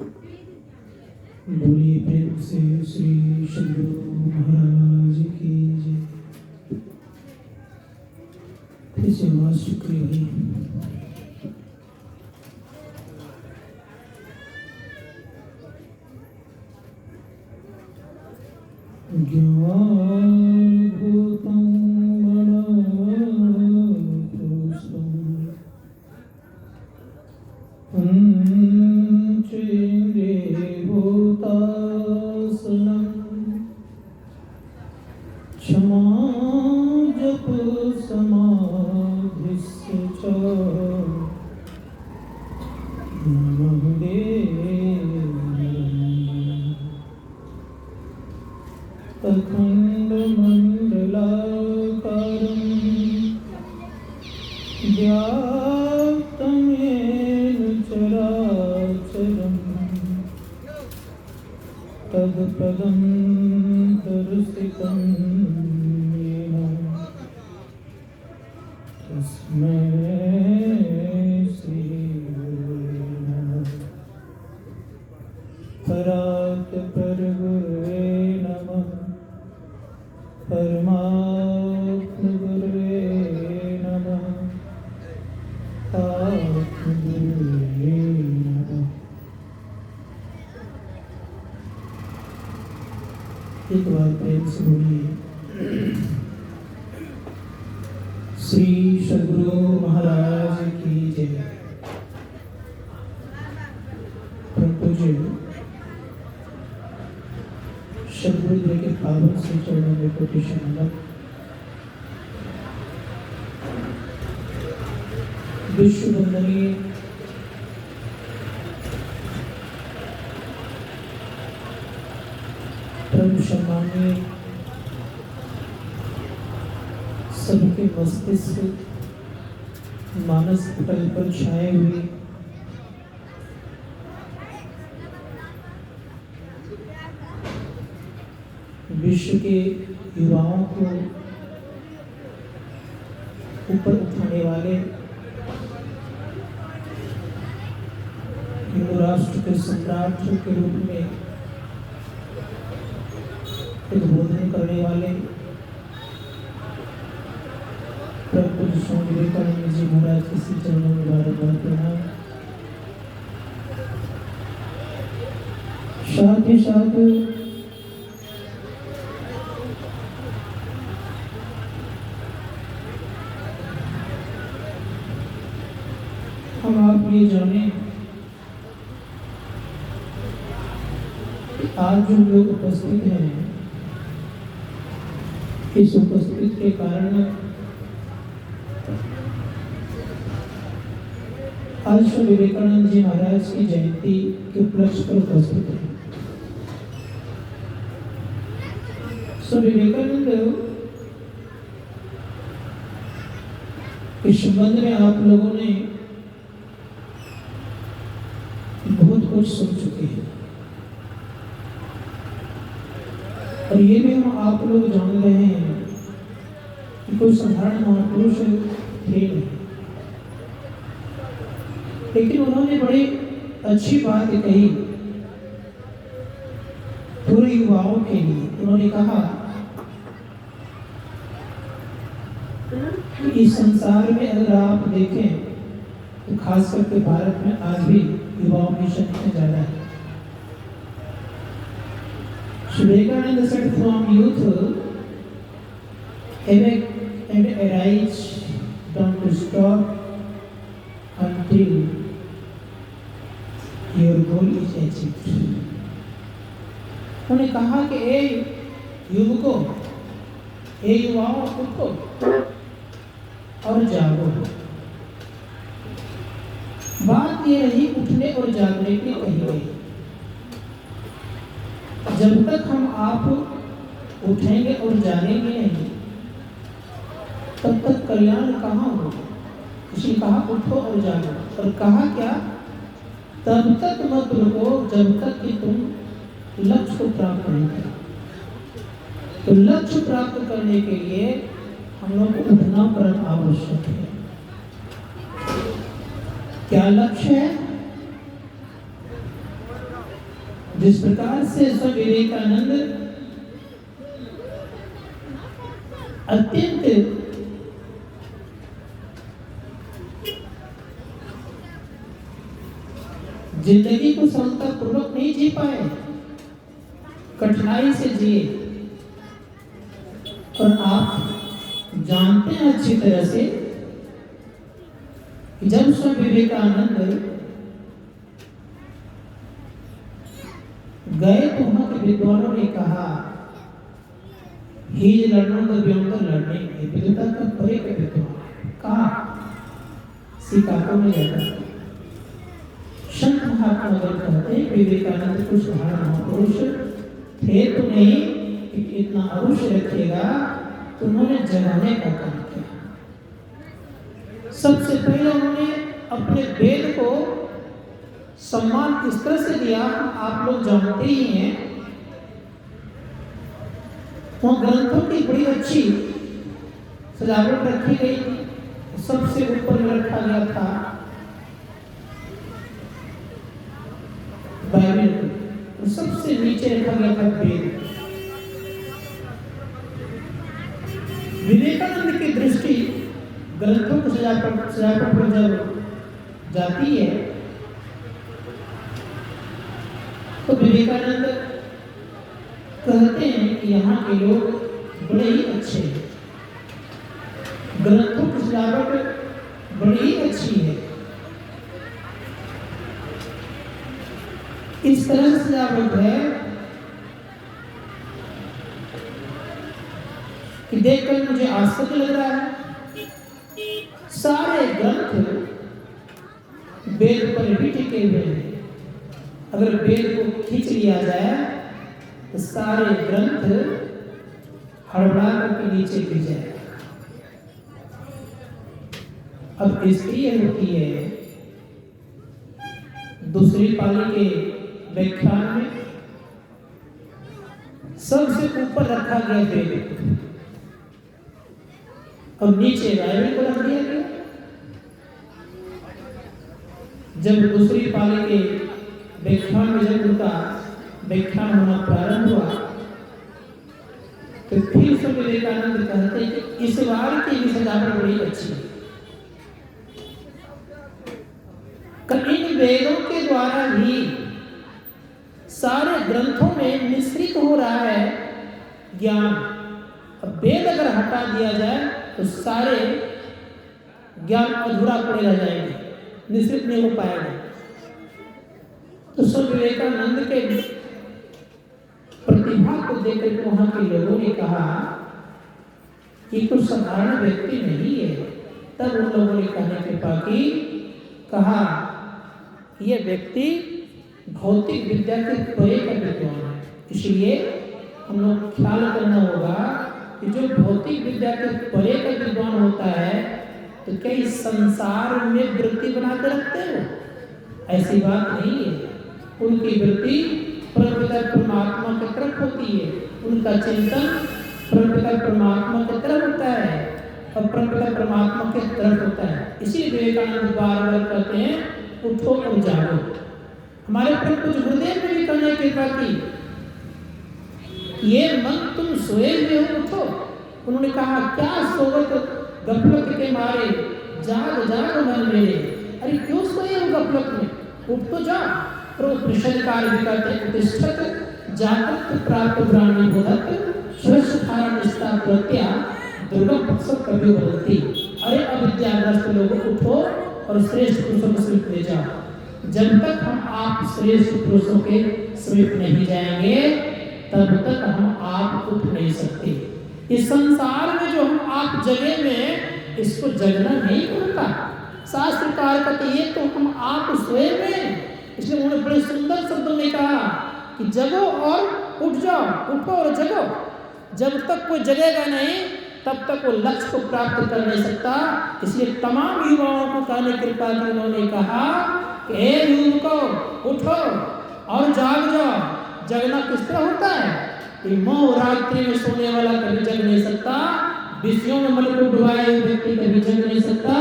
बोलिए प्रेम से श्री सद्गुरु महाराज की जय। फिर से आवाज शुक्रिया भाई। ज्ञान भूतं मनोपुष्टं क्षमा जप समाधिस्य च नमः अखण्डमण्डलाकारं व्याप्तं येन चराचरं तत्पदं दर्शितं येन तस्मै श्रीगुरुवे नमः। परात् परगुरुवे नमः। परमात्मगुरुवे नमः। आत्मगुरुवे नमः। एक बार प्रेम से बोलिए श्री सद्गुरु महाराज की जय। पूज्य सद्गुरुदेव के पावन से चरणों में कोटि नमन। विश्व वंदनीय परम सम्मानीय सबके मस्तिष्क मानस पटल पर छाए हुए विश्व के युवाओं को ऊपर उठाने वाले हिंदू राष्ट्र के सम्राट के रूप में उद्बोधन करने वाले प्रभु स्वामी विवेकानंद जी महाराज के श्री चरणों में बार-बार प्रणाम। साथ ही साथ हम आप ये जाने आज जो लोग उपस्थित हैं, इस उपस्थिति के कारण आज स्वामी विवेकानंद जी महाराज की जयंती के उपलक्ष्य पर उपस्थित है। स्वामी विवेकानंद इस संबंध में आप लोगों ने बहुत कुछ सुन चुके हैं और ये भी हम आप लोग जान रहे हैं कि कोई साधारण महापुरुष थे नहीं, लेकिन उन्होंने बड़ी अच्छी बात कही पूरे युवाओं के लिए। उन्होंने कहा कि इस संसार में अगर आप देखें तो खास करके भारत में आज भी युवाओं की संख्या ज्यादा है। Vivekananda said, from youth awake and arise, don't stop until your goal is achieved. उन्होंने कहा कि ए युवकों, ए युवाओं, उठो और जागो। बात ये रही उठने और जागने की कही गई। जब तक हम आप उठेंगे और जानेंगे नहीं, तब तक कल्याण कहाँ होगा। किसी कहा उठो और जागो, और कहा क्या, तब तक मत रुको जब तक कि तुम लक्ष्य को प्राप्त नहीं करो। तो लक्ष्य प्राप्त करने के लिए हम लोग को उठना परम आवश्यक है। क्या लक्ष्य है? जिस प्रकार से स्वामी विवेकानंद अत्यंत जिंदगी को सरलता पूर्वक नहीं जी पाए, कठिनाई से जिए। और आप जानते हैं अच्छी तरह से कि जब स्वामी विवेकानंद गए तो वहां के विद्वानों ने कहा ही लड़ना तो व्योमता लड़ने की विद्वता का परे का विद्वान कहा सिकागो में जाता संत महात्मा अगर कहते विवेकानंद कुछ महापुरुष थे तो नहीं कि इतना अवश्य रखिएगा, तो उन्होंने जगाने का काम किया। सबसे पहले उन्होंने अपने वेद को सम्मान इस तरह से दिया, आप लोग जानते ही हैं वहाँ ग्रंथों की बड़ी अच्छी सजावट रखी गई, सबसे ऊपर में रखा गया था बाइबल, तो सबसे नीचे रखा गया था वेद। विवेकानंद की दृष्टि ग्रंथों की सजावट पर जब जाती है तो विवेकानंद कहते हैं कि यहाँ के लोग बड़े ही अच्छे हैं, ग्रंथों की सजावट बड़ी ही अच्छी है। इस तरह से सजावट है कि देखकर मुझे आश्चर्य लग रहा है। सारे ग्रंथ वेद पर भी टिके हुए हैं। अगर वेद को खींच लिया जाए तो सारे ग्रंथ हड़बड़ा करके नीचे गिर जाए। अब स्त्री यह होती है दूसरी पाली के व्याख्यान में सबसे ऊपर रखा गया वेद और नीचे बाइबल को रख दिया गया। जब दूसरी पाली के व्याख्यान में जब उनका व्याख्यान होना प्रारंभ हुआ तो फिर स्वामी विवेकानंद कहते हैं कि इस बार की भी सजावट बड़ी अच्छी है। इन वेदों के द्वारा ही सारे ग्रंथों में मिश्रित हो रहा है ज्ञान। अब वेद अगर हटा दिया जाए तो सारे ज्ञान अधूरा पड़े रह जाएंगे, मिश्रित नहीं हो पाएगा। तो स्वामी विवेकानंद के प्रतिभा को देखकर वहां के लोगों ने कहा कि कुछ साधारण व्यक्ति नहीं है। तब उन लोगों ने कहने कृपा की, कहा यह व्यक्ति भौतिक विद्या के परे का विद्वान है। इसलिए हम लोग ख्याल करना होगा कि जो भौतिक विद्या के परे का विद्वान होता है तो क्या इस संसार में वृत्ति बना कर रखते हो? ऐसी बात नहीं है। उनकी वृत्ति परमपिता परमात्मा की तरफ होती है, उनका चिंतन परमपिता परमात्मा की तरफ होता है और परमपिता परमात्मा की तरफ होता है। इसीलिए विवेकानंद बार बार कहते हैं उठो और जागो। हमारे परम पूज्य गुरुदेव ने भी कहने की कृपा की, ये मन तुम सोए हुए हो, उठो। उन्होंने कहा क्या सोवत गफलत के मारे, जाग जाग मन मेरे। अरे क्यों सोए हो गफलत में, उठ तो जा। प्रश्नकार भी कहते हैं प्रतिष्ठत जागृत प्राप्त प्राणी बोधक श्रेष्ठ धारण निष्ठा प्रत्या दुर्गम पक्षक कभी बदलती। अरे अविद्याग्रस्त लोगों उठो और श्रेष्ठ पुरुषों के समीप ले जाओ। जब तक हम आप श्रेष्ठ पुरुषों के समीप नहीं जाएंगे तब तक हम आप उठ नहीं सकते। इस संसार में जो हम आप जगह में, इसको जगना नहीं पड़ता। शास्त्रकार कहते ये तो हम आप सोए में। इसलिए उन्होंने बड़े सुंदर शब्दों में कहा कि जगो और उठ जाओ, उठो और जगो। जब तक कोई जगेगा नहीं तब तक वो लक्ष्य को प्राप्त कर नहीं सकता। इसलिए तमाम युवाओं को कहने कृपा की उन्होंने कहा कि हे युवकों उठो और जाग जाओ। जगना किस तरह होता है कि मोह रात्रि में सोने वाला कभी जग नहीं सकता, विषयों में मन को डुबाए हुए व्यक्ति कभी जग नहीं सकता।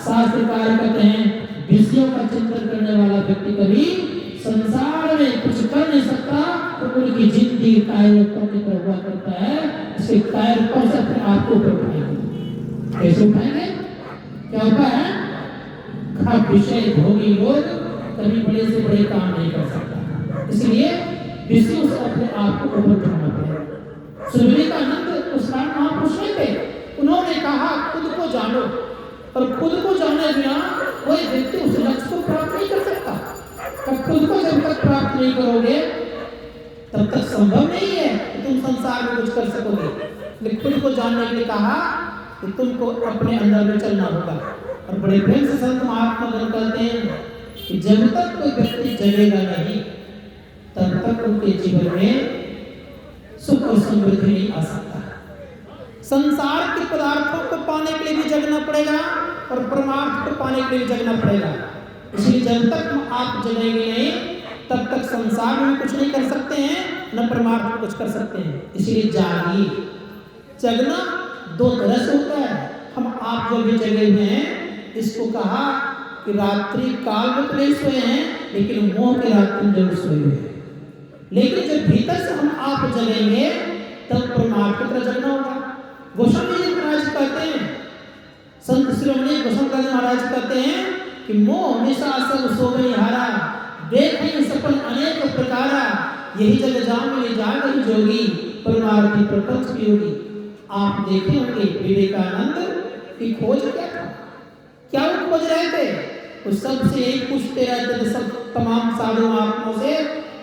शास्त्रकार कहते हैं विषयों का चिंतन करने वाला व्यक्ति कभी संसार में कुछ कर नहीं सकता। की जिंदगी कायरत्व की तरह हुआ करता है, इसके कायरत्व से अपने आप को ऊपर उठाएंगे। कैसे उठाएंगे? क्या उपाय है? कहा विषय भोगी लोग कभी बड़े से बड़े काम नहीं कर सकता, इसलिए विषयों से अपने आप को ऊपर उठाना पड़ेगा। स्वामी विवेकानंद उस काल महापुरुष थे, उन्होंने कहा खुद को जानो, और खुद को जाने बिना कोई व्यक्ति उस लक्ष्य को प्राप्त नहीं कर सकता। तब खुद को जब तक प्राप्त नहीं करोगे तब तक संभव नहीं है कि तुम संसार में कुछ कर सकोगे। लेकिन खुद को जानने के लिए कहा कि तुमको अपने अंदर में चलना होगा। और बड़े प्रेम से संत महात्मा गण कहते हैं कि जब तक कोई व्यक्ति जगेगा नहीं तब तक उनके जीवन में सुख और समृद्धि नहीं आ सकता। संसार के पदार्थों को पाने के लिए भी जगना पड़ेगा और परमार्थ को पाने के लिए भी जगना पड़ेगा। इसलिए जब तक आप जगेंगे नहीं तब तक संसार में कुछ नहीं कर सकते हैं, न परमार्थ में कुछ कर सकते हैं। इसलिए जागिए। जगना दो तरह से होता है। हम आप जो भी जगे हुए हैं, इसको कहा कि रात्रि काल में तो नहीं सोए हैं, लेकिन मोह की रात्रि में जरूर सोए हुए हैं। लेकिन जब भीतर से हम आप जगेंगे तब परमार्थ की तरह जगना होगा। गोस्वामी जी महाराज कहते हैं, संत शिरोमणि गोस्वामी जी महाराज कहते हैं कि मोह निशा सब सोवे हारा, देखें सपन अनेक प्रकारा, यही जग जामिनी जागि जोगी, परमार्थी प्रपंच योगी। आप देखे होंगे विवेकानंद की खोज क्या था, क्या वो खोज रहे थे? वो सबसे यही पूछते रहते थे, सब तमाम साधु महात्माओं से,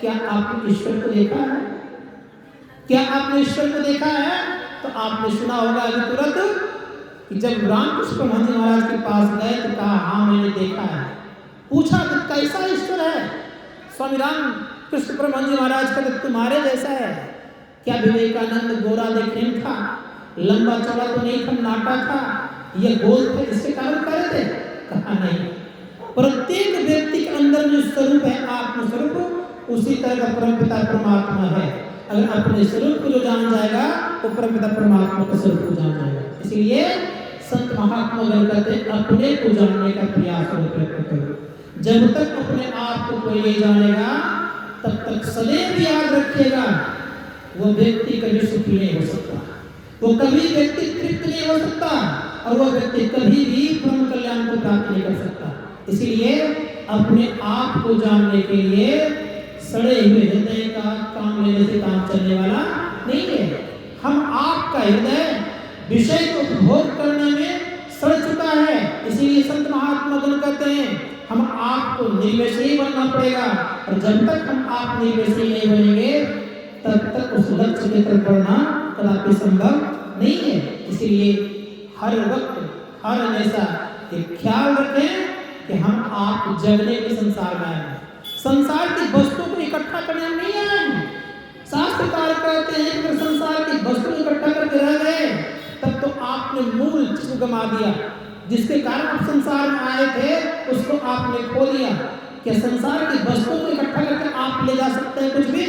क्या आपने ईश्वर को देखा है? क्या आपने ईश्वर को देखा है? तो आपने सुना होगा अभी तुरंत कि जब रामकृष्ण परमहंस महाराज के पास गए तो कहा हाँ मैंने देखा है। पूछा कि कैसा ईश्वर है? स्वामी रामकृष्ण परमहंस महाराज का तो तुम्हारे जैसा है। क्या विवेकानंद गोरा देखने में था? लंबा चौड़ा तो नहीं था, नाटा था, ये गोल थे, इसके कारण करे थे? कहा नहीं। प्रत्येक व्यक्ति के अंदर जो स्वरूप है आत्म स्वरूप, उसी तरह का परमपिता परमात्मा है। अगर अपने स्वरूप को जो जान जाएगा तो परमपिता परमात्मा के स्वरूप को जान जाएगा। इसलिए संत महात्मा गण कहते अपने को जानने का प्रयास और प्रयत्न करो। जब तक अपने आप को कोई नहीं जानेगा तब तक सदैव याद रखिएगा वो व्यक्ति कभी सुखी नहीं हो सकता, वो कभी व्यक्ति तृप्त नहीं हो सकता, और वह व्यक्ति कभी भी परम कल्याण को प्राप्त नहीं कर सकता। इसलिए अपने आप को जानने के लिए सड़े हुए हृदय का काम लेने से काम चलने वाला नहीं है। हम आपका हृदय विषय को उपभोग करने में सड़ चुका है। इसीलिए संत महात्मा गण कहते हैं हम आपको निर्विषयी बनना पड़ेगा, और जब तक हम आप निर्विषयी नहीं बनेंगे तब तक उस लक्ष्य की तरफ बढ़ना कदापि संभव नहीं है। इसलिए हर वक्त हर हमेशा एक ख्याल रखें कि हम आप जगने के संसार में आए हैं। संसार की वस्तुओं को इकट्ठा करने में नहीं आए हैं। शास्त्रकार कहते हैं कि संसार की वस्तु इकट्ठा करके रह गए तब तो आपने मूल चीज गमा दिया। जिसके कारण आप संसार में आए थे उसको आपने खो दिया। क्या संसार की वस्तुओं को इकट्ठा करके आप ले जा सकते हैं कुछ भी?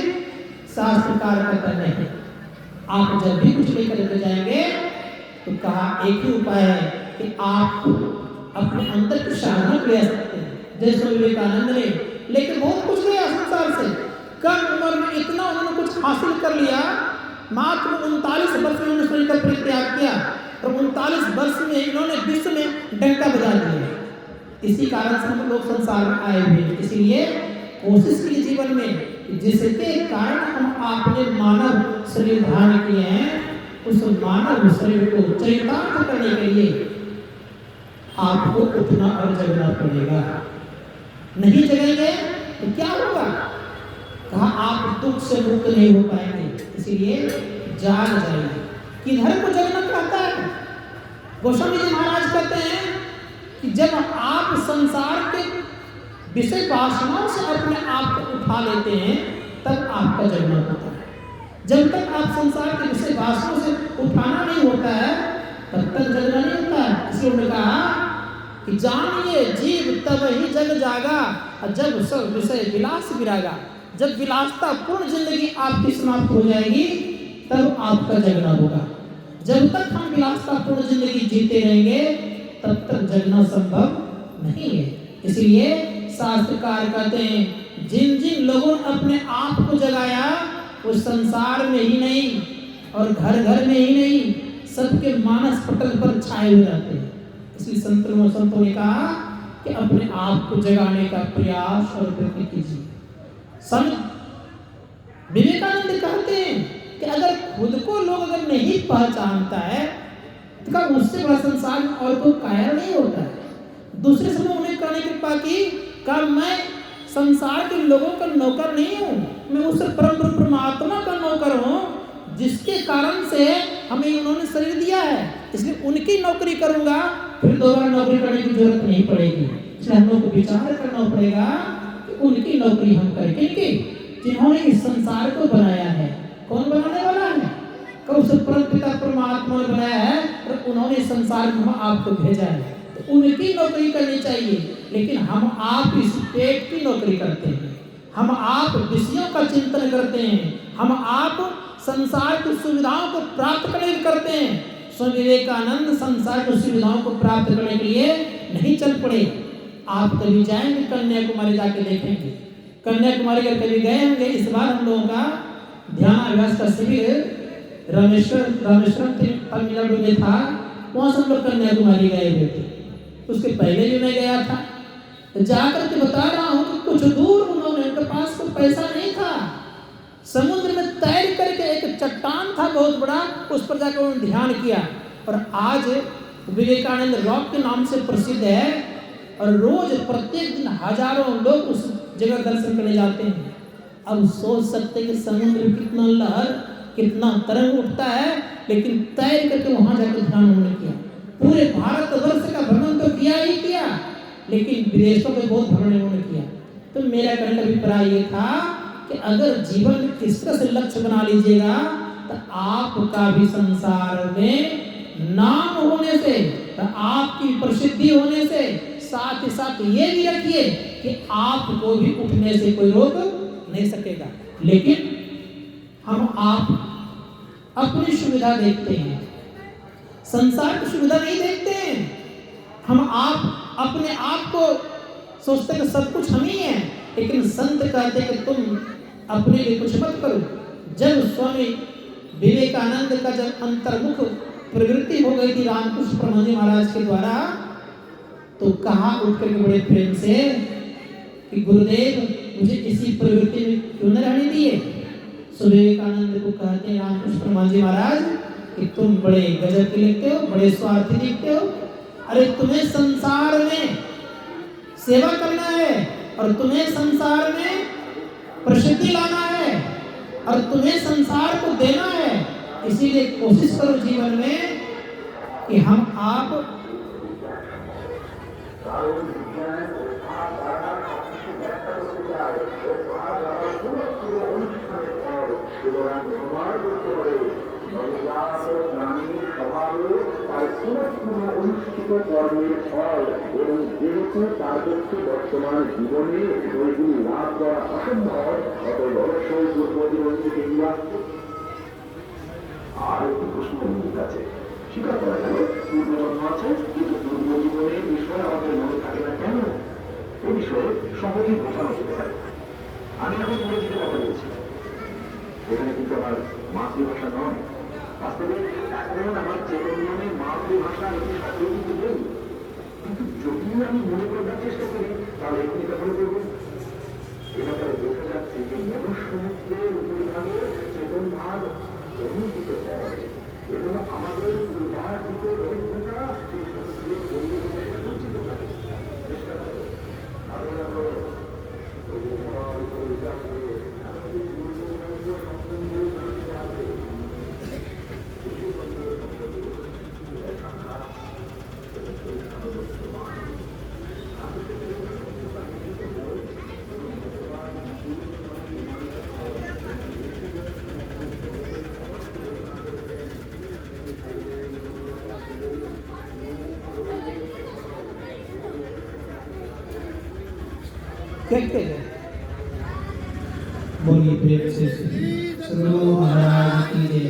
शास्त्रकार कहता नहीं। आप जब भी कुछ लेकर के जाएंगे तो कहा एक ही उपाय है कि आप अपने अंदर की साधना ले सकते हैं। जैसे विवेकानंद ने लेकिन बहुत कुछ लिया संसार से, कम उम्र में इतना उन्होंने कुछ हासिल कर लिया। मात्र 39 वर्ष में उन्होंने शरीर का परित्याग किया, तो 39 वर्ष में इन्होंने विश्व में डंका बजा दिया। इसी कारण से हम लोग संसार में आए हुए हैं। इसलिए कोशिश की जीवन में जिसके कारण हम आपने मानव शरीर धारण किए हैं, उस मानव शरीर को चरितार्थ करने के लिए आपको उठना और जगना पड़ेगा। नहीं जगेंगे तो क्या होगा? कहा आप दुख से मुक्त नहीं हो पाएंगे। इसीलिए जाग जाइए। किधर को जगना कहता है? गोस्वामी जी महाराज कहते हैं कि जब आप संसार के विषय वासनाओं से अपने आप को उठा लेते हैं तब आपका जगना होता है। जब तक आप संसार के विषय वासनाओं से उठाना नहीं होता है तब तक जगना नहीं होता है। इसलिए उन्होंने कहा कि जानिए जीव तब ही जग जागा, जब सब विषय विलास विरागा। जब विलासता पूर्ण जिंदगी आपकी समाप्त हो जाएगी तब आपका जगना होगा। जब तक हम विलासता पूर्ण जिंदगी जीते रहेंगे तब तक जगना संभव नहीं है। इसलिए शास्त्रकार कहते हैं जिन जिन लोगों ने अपने आप को जगाया वो संसार में ही नहीं और घर घर में ही नहीं, सबके मानस पटल पर छाए हुए रहते हैं। इसलिए संतों ने कहा कि अपने आप को जगाने का प्रयास और प्रयत्न कीजिए। संत विवेकानंद कहते हैं कि अगर खुद को लोग अगर नहीं पहचानता है तो क्या उससे बड़ा संसार में और कोई कायर नहीं होता है। दूसरे समय उन्हें करने की कृपा की, कहा मैं संसार के लोगों का नौकर नहीं हूँ, मैं उस परम परमात्मा का नौकर हूँ जिसके कारण से हमें उन्होंने शरीर दिया है, इसलिए उनकी नौकरी करूंगा, फिर दोबारा नौकरी करने की जरूरत नहीं पड़ेगी। इसलिए हम लोग को विचार करना पड़ेगा कि उनकी नौकरी हम करें, क्योंकि जिन्होंने इस संसार को बनाया है, कौन बनाने वाला है? कब से परम पिता परमात्मा ने बनाया है और उन्होंने इस संसार में आपको भेजा है, तो उनकी नौकरी करनी चाहिए। लेकिन हम आप इस पेट की नौकरी करते हैं, हम आप विषयों का चिंतन करते हैं, हम आप संसार की सुविधाओं को प्राप्त करने करते हैं। स्वामी विवेकानंद संसार की सुविधाओं को प्राप्त करने के लिए नहीं चल पड़े। आप कभी जाएंगे कन्याकुमारी, जाके देखेंगे कन्याकुमारी अगर कभी गए होंगे। इस बार हम लोगों का ध्यान अभ्यास का शिविर रामेश्वरम तमिलनाडु में था, वहां से हम लोग कन्याकुमारी गए हुए थे। उसके पहले भी मैं गया था, जाकर के बता रहा हूँ कि कुछ दूर उन्होंने, उनके पास कोई पैसा नहीं था, समुद्र में तैर करके एक चट्टान था बहुत बड़ा, उस पर जाकर उन्होंने ध्यान किया। और आज विवेकानंद रॉक के नाम से प्रसिद्ध है और रोज प्रत्येक दिन हजारों लोग उस जगह दर्शन करने जाते हैं। अब सोच सकते हैं कि समुद्र कितना लहर, कितना तरंग उठता है, लेकिन तैर करके वहां जाकर ध्यान उन्होंने किया। पूरे भारतवर्ष का भ्रमण तो किया ही किया, लेकिन विदेशों में बहुत भ्रमण उन्होंने किया। तो मेरा कहने का अभिप्राय ये था कि अगर जीवन में किस तरह से लक्ष्य बना लीजिएगा तो आपका भी संसार में नाम होने से, तो आपकी प्रसिद्धि होने से, साथ ही साथ ये भी रखिए कि आपको भी उठने से कोई रोक नहीं सकेगा। लेकिन हम आप अपनी सुविधा देखते हैं, संसार की सुविधा नहीं देखते हैं। हम आप अपने आप को सोचते कि सब कुछ हम ही है, लेकिन संत कहते कि तुम अपने लिए कुछ मत करो। जब स्वामी विवेकानंद का जब अंतर्मुख प्रवृत्ति हो गई थी रामकृष्ण परमहंस जी महाराज के द्वारा, तो कहा उठ करके बड़े प्रेम से कि गुरुदेव मुझे इसी प्रवृत्ति में क्यों न रहने दिए। सो विवेकानंद को कहते हैं रामकृष्ण परमहंस जी महाराज कि तुम बड़े गजब के लिखते हो, बड़े स्वार्थी दिखते हो। अरे तुम्हें संसार में सेवा करना है और तुम्हें संसार में प्रसिद्धि लाना है और तुम्हें संसार को देना है, इसीलिए कोशिश करो जीवन में कि हम आप অনুষ্ঠিত কর্মের ফল এবং যেহেতু তার পক্ষে বর্তমান জীবনে ওইগুলি লাভ করা অসম্ভব, অতএব অবশ্যই প্রতিবন্ধীকে আর একটি প্রশ্ন আছে, স্বীকার করা গেল পূর্বজন্ম আছে, কিন্তু পূর্ব জীবনের বিষয় আমাদের মনে থাকে না কেন? এ বিষয়ে সহজেই বোঝানো যেতে পারে। আমি এখন ইংরেজিতে কথা বলছি, এখানে কিন্তু আমার মাতৃভাষা নয়। বাস্তবে এখন আমার চেতনে মাতৃভাষা একটি শব্দ কিন্তু নেই, কিন্তু যদিও আমি মনে করার চেষ্টা করি তাহলে এখনই তা মনে করব। এ ব্যাপারে বোঝা যাচ্ছে যে মনুষ্যমুদ্রের উপরিভাগে চেতন ভাগ অনুভূত হয় এবং আমাদের উদাহরিত অভিজ্ঞতা সেই সমুদ্রের পরিবেশে সঞ্চিত থাকে। চেষ্টা করে कहते हैं बोलिए प्रेम से सुनो महाराज की जय।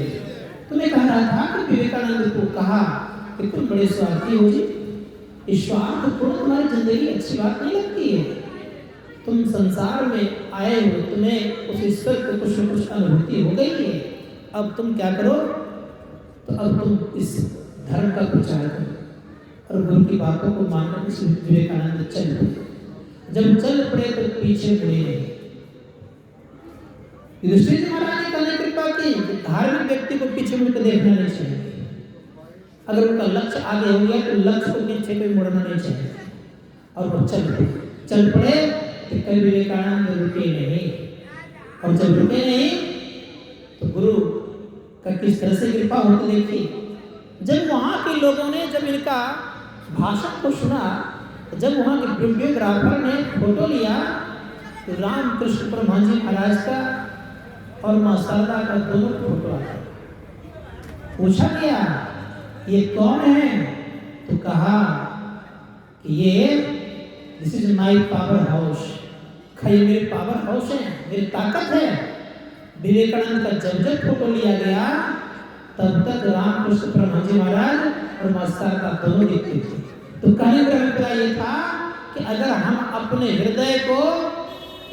तुम्हें कह रहा था कि विवेकानंद को कहा कि तुम बड़े स्वार्थी हो जी, इस स्वार्थ को तुम्हारी जिंदगी अच्छी बात नहीं लगती है। तुम संसार में आए हो, तुम्हें उस ईश्वर को कुछ न कुछ अनुभूति हो गई है। अब तुम क्या करो, तो अब तुम इस धर्म का प्रचार करो और गुरु की बातों को मानकर इस विवेकानंद चल पड़े। जब चल पड़े तो पीछे मुड़े नहीं। युधिष्ठिर जी महाराज ने कहने कृपा की कि धार्मिक व्यक्ति को पीछे मुड़कर देखना नहीं चाहिए। अगर उनका लक्ष्य आगे हो गया तो लक्ष्य को पीछे कोई मुड़ना नहीं चाहिए। और वो चल पड़े तो कभी विवेकानंद रुके नहीं। और जब रुके नहीं तो गुरु का किस तरह से कृपा होती देखी। जब वहाँ के लोगों ने जब इनका भाषण को सुना, जब वहाँ के वीडियोग्राफर ने फोटो लिया तो रामकृष्ण परमहंस जी महाराज का और मां शारदा का दोनों फोटो आया। पूछा गया ये कौन है, तो कहा कि ये this is my power house. ये मेरे पावर हाउस है, मेरी ताकत है। विवेकानंद का जब फोटो लिया गया तब तक रामकृष्ण परमहंस जी महाराज और मां शारदा दोनों दिखते थे। तो कहने का अभिप्राय ये था कि अगर हम अपने हृदय को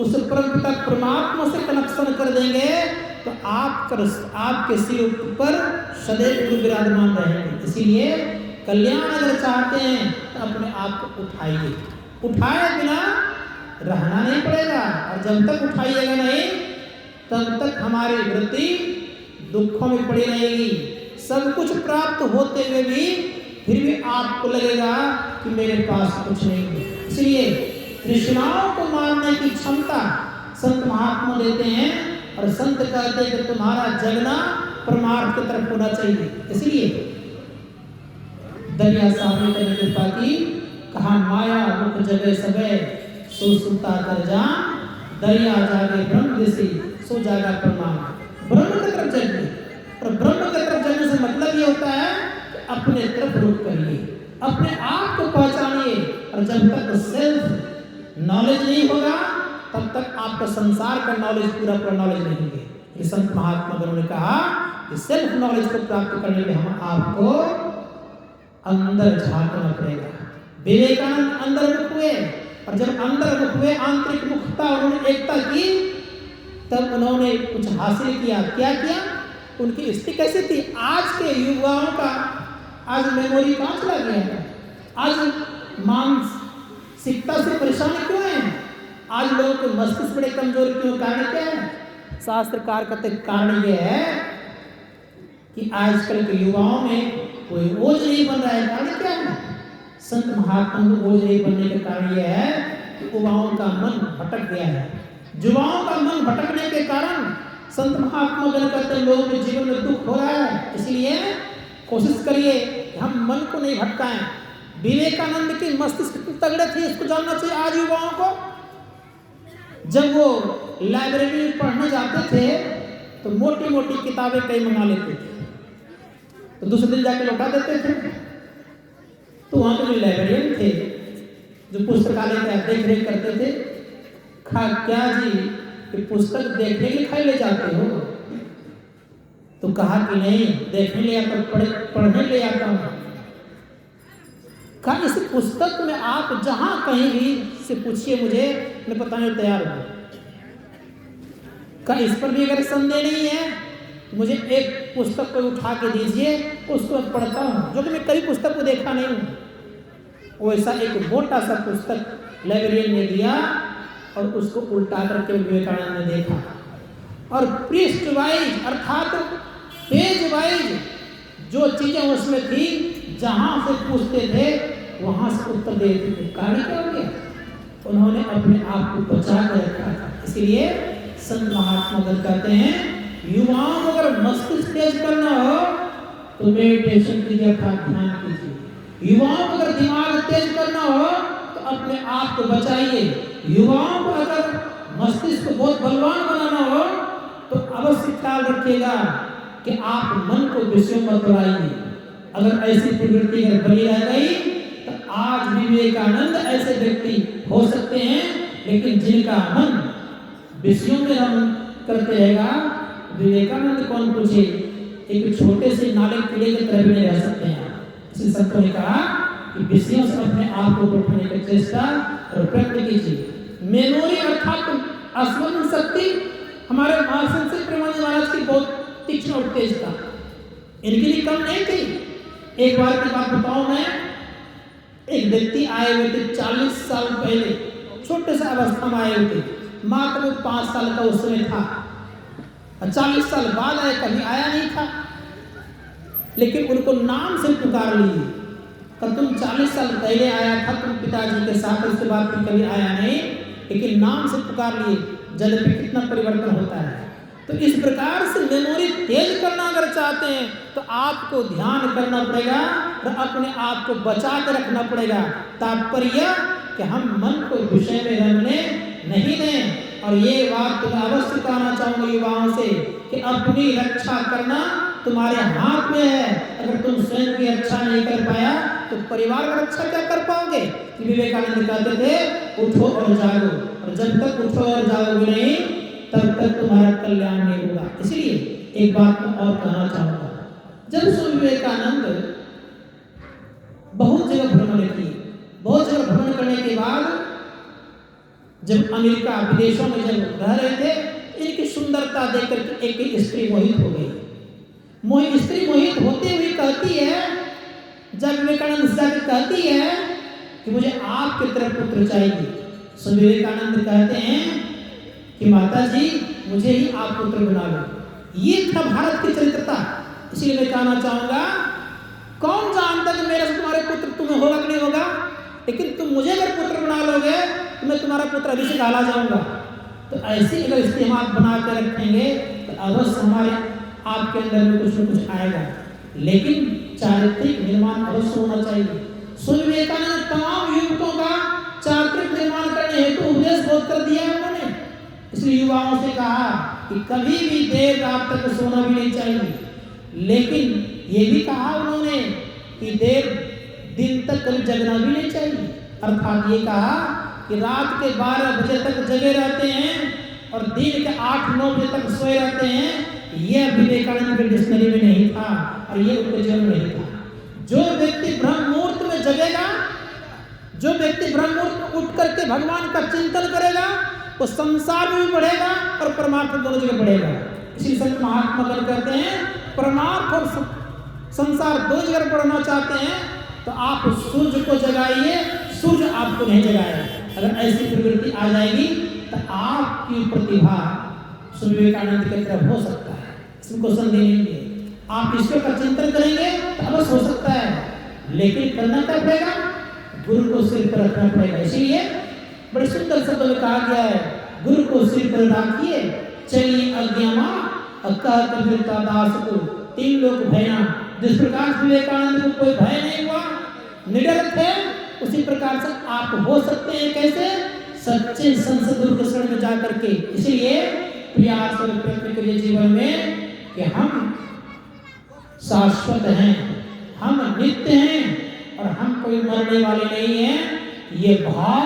उस परम परमात्मा से कनेक्शन कर देंगे तो आपके सिर पर सदैव गुरु विराजमान रहेंगे। इसीलिए कल्याण अगर चाहते हैं तो अपने आप को उठाइए। उठाए बिना रहना नहीं पड़ेगा। और जब तक उठाइएगा नहीं तब तक हमारी वृत्ति दुखों में पड़ी रहेगी। सब कुछ प्राप्त होते हुए भी फिर भी आपको लगेगा कि मेरे पास कुछ नहीं है। इसलिए तृष्णाओं को मारने की क्षमता संत महात्मा देते हैं और संत कहते हैं कि तुम्हारा जगना परमार्थ की तरफ होना चाहिए। इसलिए दरिया साहब ने कृपा की, कहा माया मुख जगह सबे सो सुता कर जा, दरिया जागे ब्रह्म दिशी सो जागा परमार्थ। ब्रह्म की तरफ जगने, और ब्रह्म की तरफ जगने से मतलब ये होता है कि अपने तरफ रुख करिए, अपने आप को पहचानिए। और जब तक सेल्फ नॉलेज नहीं होगा तब तक आपका संसार का नॉलेज पूरा नॉलेज नहीं है। ये संत महात्मा गणों ने कहा कि सेल्फ नॉलेज को प्राप्त करने के हम आपको अंदर झांकना पड़ेगा। विवेकानंद अंदर मुख हुए, और जब अंदर मुख हुए, आंतरिक मुखता उन्होंने एकता की, तब उन्होंने कुछ हासिल किया। क्या किया? उनकी स्थिति कैसी थी? आज के युवाओं का आज मेमोरी कहाँ चला गया है? आज मानसिकता से परेशान क्यों है? आज लोगों के मस्तिष्क बड़े कमजोर क्यों? कारण क्या है? शास्त्रकार कहते कारण ये है कि आजकल के युवाओं में कोई ओझ नहीं बन रहा है। कारण क्या है? संत महात्मा को ओझ नहीं बनने का कारण यह है कि युवाओं का मन भटक गया है। युवाओं का मन भटकने के कारण संत महात्मा गण कहते हैं लोगों के जीवन में दुख हो रहा है। इसलिए कोशिश करिए कि हम मन को नहीं भटकाएं। विवेकानंद की मस्तिष्क तगड़े थे, इसको जानना चाहिए आज युवाओं को। जब वो लाइब्रेरी में पढ़ने जाते थे तो मोटी मोटी किताबें कई मंगा लेते थे, तो दूसरे दिन जाके लौटा देते थे। तो वहाँ के जो लाइब्रेरियन थे, जो पुस्तकालय का देख रेख करते थे, क्या जी कि पुस्तक देखने के खाई ले जाते हो? तो कहा कि नहीं, देखने ले आता, पढ़ने ले आता हूँ। कहा इस पुस्तक में आप जहाँ कहीं भी से पूछिए मुझे, मैं बताने तैयार हूँ। कहा इस पर भी अगर संदेह नहीं है तो मुझे एक पुस्तक को उठा के दीजिए, उसको मैं पढ़ता हूँ, जो कि मैं कई पुस्तक को देखा नहीं हूँ। वैसा एक मोटा सा पुस्तक लाइब्रेरियन ने दिया और उसको उल्टा करके विवेकानंद ने देखा, और पृष्ठ वाइज अर्थात पेज वाइज जो चीजें उसमें थी, जहां से पूछते थे वहां से उत्तर देते थे। कारण क्या हो गया? उन्होंने अपने आप को बचा कर रखा था। इसलिए संत महात्मा गण कहते हैं युवाओं को अगर मस्तिष्क तेज करना हो तो मेडिटेशन कीजिए, ध्यान कीजिए। युवाओं को अगर दिमाग तेज करना हो तो अपने आप को बचाइए। युवाओं को अगर मस्तिष्क को बहुत बलवान बनाना हो तो अवश्य ख्याल रखिएगा कि आप मन को विषयों मत बढ़ाइए। अगर ऐसी प्रवृत्ति अगर बनी रह गई तो आज विवेकानंद ऐसे व्यक्ति हो सकते हैं, लेकिन जिनका मन विषयों में रमण करते रहेगा, विवेकानंद कौन पूछे, एक छोटे से नाले कीड़े की तरह भी नहीं रह सकते हैं। इसलिए संतों ने कहा कि विषयों से अपने आप को उठाने की चेष्टा और प्रयत्न कीजिए। मेमोरी स्मरण शक्ति हमारे महाराज से प्रेमानंद महाराज की बहुत तीक्ष्ण और तेज था, इनकी भी कम नहीं थी। एक बार की बात बताऊं मैं, एक व्यक्ति आए हुए थे 40 साल पहले, छोटे से अवस्था में आए हुए थे, मात्र 5 साल का उस समय था। 40 साल बाद आए, कभी आया नहीं था, लेकिन उनको नाम से पुकार लिए। तब तुम 40 साल पहले आया था तुम पिताजी के साथ, उसके बाद फिर कभी आया नहीं, लेकिन नाम से पुकार लिए। जल पे कितना परिवर्तन होता है। तो इस प्रकार से मेमोरी तेज करना अगर चाहते हैं तो आपको ध्यान करना पड़ेगा और अपने आप को बचा कर रखना पड़ेगा। तात्पर्य कि हम मन को विषय में रंगने नहीं दें। और ये बात मैं अवश्य कहना चाहूंगा युवाओं से कि अपनी रक्षा करना तुम्हारे हाथ में है। अगर तुम स्वयं की रक्षा नहीं कर पाया तो परिवार की रक्षा क्या कर पाओगे। विवेकानंद कहते थे उठो और जागो, और जब तक उठो और जागोगे नहीं तब तक तुम्हारा कल्याण नहीं होगा। इसलिए एक बात मैं और कहना चाहूंगा, जब स्वामी विवेकानंद बहुत जगह भ्रमण किए, बहुत जगह भ्रमण करने के बाद जब अमेरिका विदेशों में जब रह रहे थे, इनकी सुंदरता देखकर एक स्त्री मोहित हो गई। स्त्री मोहित होते हुए कहती है, जब विवेकानंद से कहती है कि मुझे आपकी तरफ पुत्र चाहिए। स्वामी विवेकानंद कहते हैं कि माता जी मुझे ही आप पुत्र बना लो। ये था भारत की चरित्रता। इसीलिए मैं कहना चाहूंगा, कौन जानता कि मेरे से तुम्हारे पुत्र तुम्हें होगा कि नहीं होगा, लेकिन तुम मुझे अगर पुत्र बना लोगे तो मैं तुम्हारा पुत्र अभी से डाला जाऊंगा। तो ऐसी अगर इस्तेमाल बना कर रखेंगे तो अवश्य हमारे आपके अंदर में कुछ न कुछ आएगा, लेकिन चारित्रिक निर्माण अवश्य होना चाहिए। स्वामी विवेकानंद ने तमाम युवकों का चारित्रिक निर्माण करने हेतु उपदेश बहुत कर दिया है उन्होंने। इसलिए युवाओं से कहा कि कभी भी देर रात तक सोना भी नहीं चाहिए, लेकिन ये भी कहा उन्होंने कि देर दिन तक कभी जगना भी नहीं चाहिए। अर्थात ये कहा कि रात के 12 बजे तक जगे रहते हैं और दिन के 8-9 बजे तक सोए रहते हैं, यह विवेकानंद के डिक्शनरी में नहीं था और ये उनके जीवन में नहीं था। जो व्यक्ति ब्रह्म मुहूर्त में जगेगा, जो व्यक्ति ब्रह्म मुहूर्त में उठ करके भगवान का चिंतन करेगा, वो संसार में भी बढ़ेगा और परमार्थ दोनों जगह बढ़ेगा। इसी संत महात्मा गण कहते हैं, परमार्थ और संसार दो जगह बढ़ना चाहते हैं तो आप सूर्य को जगाइए, सूर्य आपको नहीं जगाएगा। अगर ऐसी प्रवृत्ति आ जाएगी तो आपकी प्रतिभा स्वामी विवेकानंद की तरफ हो सकता है, इसमें कोई संदेह नहीं है। आप ईश्वर का चिंतन करेंगे तो अवश्य हो सकता है, लेकिन करना क्या पड़ेगा, गुरु को सिर पर रखना पड़ेगा। इसीलिए बड़े सुंदर शब्दों में कहा गया है, गुरु को सिर पर रखिए चलिए अज्ञामा कह कबीरता दास को 3 लोग भयना। जिस प्रकार से विवेकानंद को कोई भय नहीं हुआ, निडर थे, उसी प्रकार से आप हो सकते हैं। कैसे? सच्चे संसद के शरण में जाकर के। इसलिए प्रयास और प्रयत्न करिए जीवन में कि हम शाश्वत हैं, हम नित्य हैं और हम कोई मरने वाले नहीं हैं। ये भाव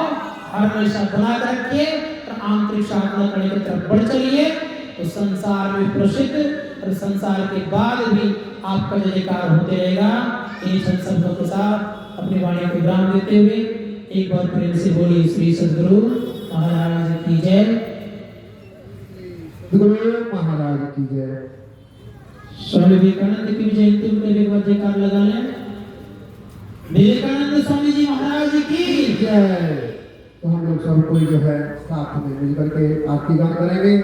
हमेशा बना कर रखिए और आंतरिक साधना करने की तरफ बढ़ चलिए तो संसार में प्रसिद्ध और संसार के बाद भी आपका जयकार होते रहेगा। इन शब्दों के साथ अपनी वाणी को विराम देते हुए एक बार प्रेम से बोली श्री सद्गुरु महाराज की जय, गुरु महाराज की जय। स्वामी विवेकानंद की जयंती पर एक बार जयकार लगा लें। विवेकानंद स्वामी जी महाराज की जय। तो हम लोग सब कोई जो है साथ में मिलकर के आपकी गान करेंगे।